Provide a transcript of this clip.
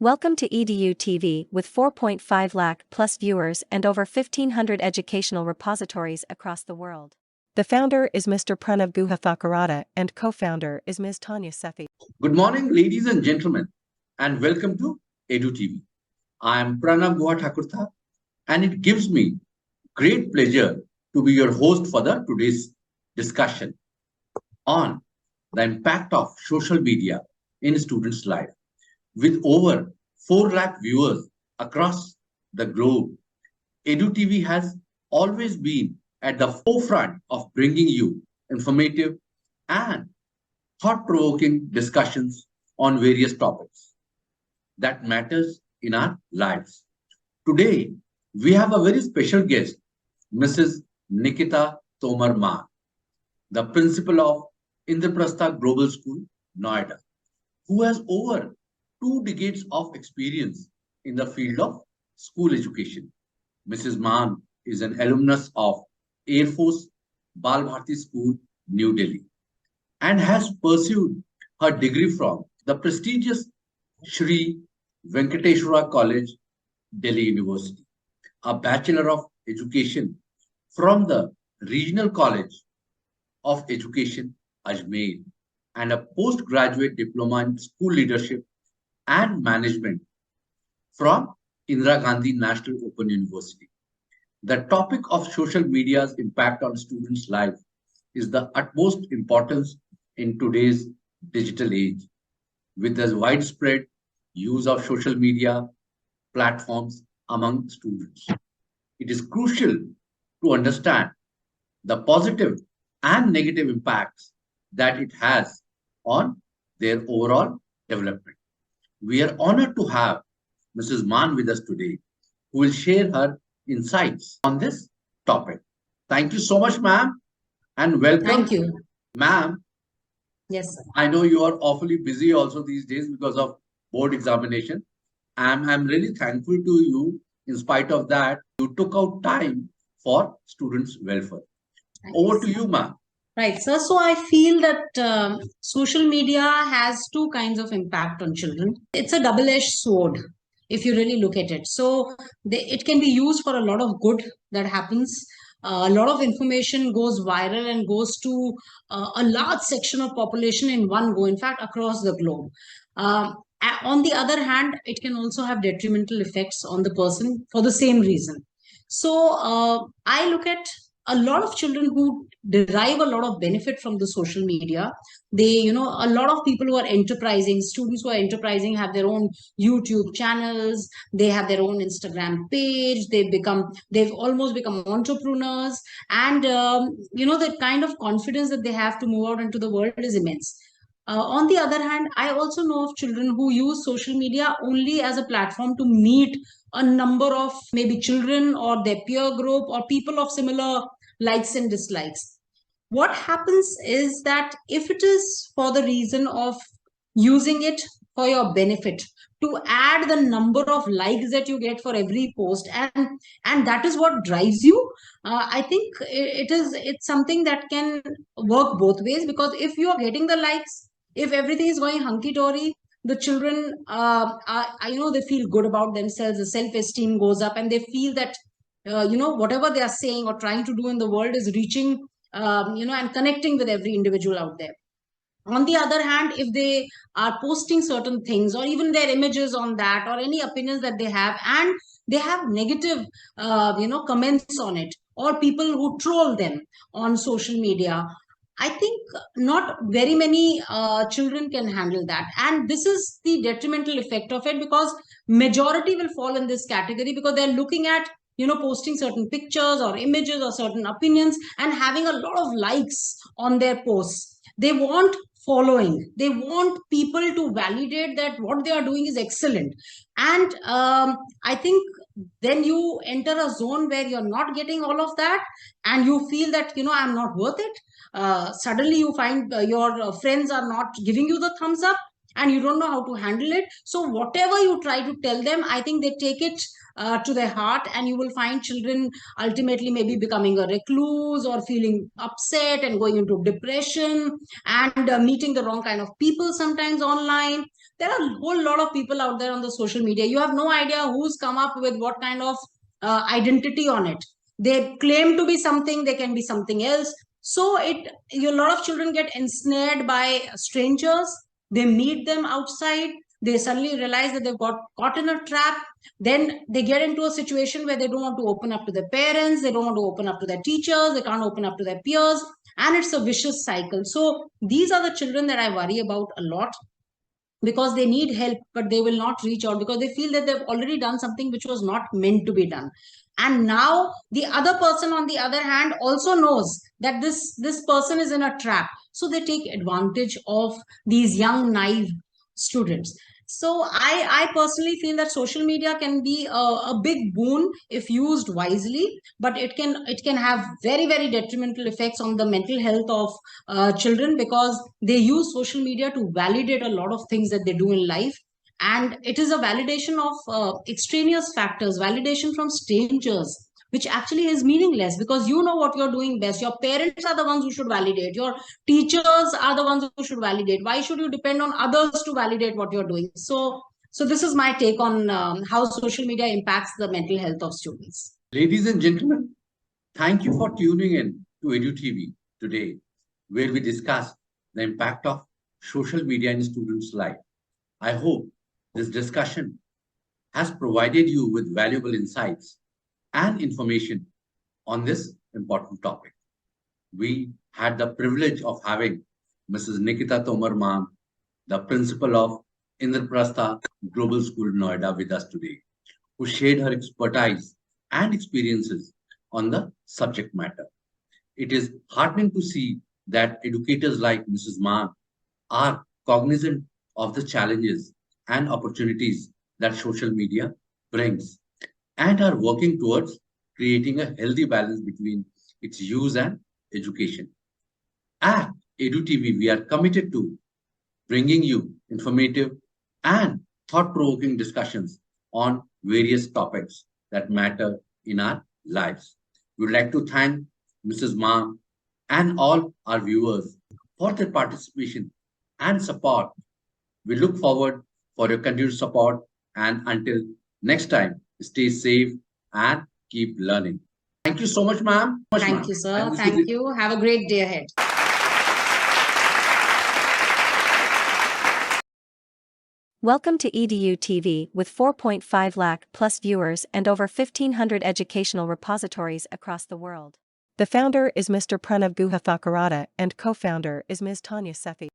Welcome to EDU TV with 4.5 lakh plus viewers and over 1500 educational repositories across the world. The founder is Mr. Pranav Guhathakurata and co-founder is Ms. Tanya Sethi. Good morning, ladies and gentlemen, and welcome to EDU TV. I am Pranav Guhathakurata, and it gives me great pleasure to be your host for today's discussion on the impact of social media in students' life. With over 4 lakh viewers across the globe, EduTV has always been at the forefront of bringing you informative and thought-provoking discussions on various topics that matters in our lives. Today, we have a very special guest, Mrs. Nikita Mann, the principal of Indraprastha Global School, Noida, who has over 2 decades of experience in the field of school education. Mrs. Mann is an alumnus of Air Force Bal Bharti School, New Delhi, and has pursued her degree from the prestigious Shri Venkateshwara College, Delhi University, a Bachelor of Education from the Regional College of Education, Ajmer, and a postgraduate diploma in school leadership and management from Indira Gandhi National Open University. The topic of social media's impact on students' lives is the utmost importance in today's digital age. With the widespread use of social media platforms among students, it is crucial to understand the positive and negative impacts that it has on their overall development. We are honored to have Mrs. Mann with us today, who will share her insights on this topic. Thank you so much, ma'am, and welcome. Thank you. Ma'am, yes, sir. I know you are awfully busy also these days because of board examination. I'm really thankful to you. In spite of that, you took out time for students' welfare. Over to you, ma'am. Right, sir. So I feel that social media has 2 kinds of impact on children. It's a double-edged sword if you really look at it. So it can be used for a lot of good that happens. A lot of information goes viral and goes to a large section of population in one go, in fact, across the globe. On the other hand, it can also have detrimental effects on the person for the same reason. So I look at a lot of children who derive a lot of benefit from the social media. They, a lot of people who are enterprising, students who are enterprising, have their own YouTube channels, they have their own Instagram page, they've almost become entrepreneurs, and the kind of confidence that they have to move out into the world is immense. On the other hand, I also know of children who use social media only as a platform to meet a number of maybe children or their peer group or people of similar likes and dislikes. What happens is that if it is for the reason of using it for your benefit, to add the number of likes that you get for every post, and that is what drives you, I think it's something that can work both ways, because if you are getting the likes, if everything is going hunky-dory, the children they feel good about themselves, the self-esteem goes up, and they feel that whatever they are saying or trying to do in the world is reaching and connecting with every individual out there. On the other hand, if they are posting certain things or even their images on that, or any opinions that they have, and they have negative comments on it, or people who troll them on social media, I think not very many children can handle that. And this is the detrimental effect of it, because majority will fall in this category, because they're looking at posting certain pictures or images or certain opinions and having a lot of likes on their posts. They want following, they want people to validate that what they are doing is excellent. And I think then you enter a zone where you're not getting all of that, and you feel that I'm not worth it. Suddenly you find your friends are not giving you the thumbs up, and you don't know how to handle it. So whatever you try to tell them, I think they take it to their heart, and you will find children ultimately maybe becoming a recluse or feeling upset and going into depression, and meeting the wrong kind of people sometimes online. There are a whole lot of people out there on the social media. You have no idea who's come up with what kind of identity on it. They claim to be something, they can be something else. So a lot of children get ensnared by strangers. They meet them outside, they suddenly realize that they've got caught in a trap. Then they get into a situation where they don't want to open up to their parents, they don't want to open up to their teachers, they can't open up to their peers, and it's a vicious cycle. So these are the children that I worry about a lot, because they need help but they will not reach out because they feel that they've already done something which was not meant to be done. And now the other person on the other hand also knows that this person is in a trap, so they take advantage of these young naive students. So I personally feel that social media can be a big boon if used wisely, but it can have very very detrimental effects on the mental health of children, because they use social media to validate a lot of things that they do in life. And it is a validation of extraneous factors, validation from strangers, which actually is meaningless, because you know what you're doing best. Your parents are the ones who should validate, your teachers are the ones who should validate. Why should you depend on others to validate what you're doing? So this is my take on how social media impacts the mental health of students. Ladies and gentlemen, thank you for tuning in to EduTV today, where we discuss the impact of social media in students' life. I hope this discussion has provided you with valuable insights and information on this important topic. We had the privilege of having Mrs. Nikita Mann, the principal of Indraprastha Global School, Noida, with us today, who shared her expertise and experiences on the subject matter. It is heartening to see that educators like Mrs. Mann are cognizant of the challenges and opportunities that social media brings and are working towards creating a healthy balance between its use and education. At EduTV, we are committed to bringing you informative and thought-provoking discussions on various topics that matter in our lives. We would like to thank Mrs. Ma and all our viewers for their participation and support. We look forward for your continued support, and until next time, stay safe and keep learning. Thank you so much, ma'am. Thank you, sir. Thank you. Have a great day ahead. Welcome to EDU TV with 4.5 lakh plus viewers and over 1,500 educational repositories across the world. The founder is Mr. Pranav Guhathakurata and co-founder is Ms. Tanya Sethi.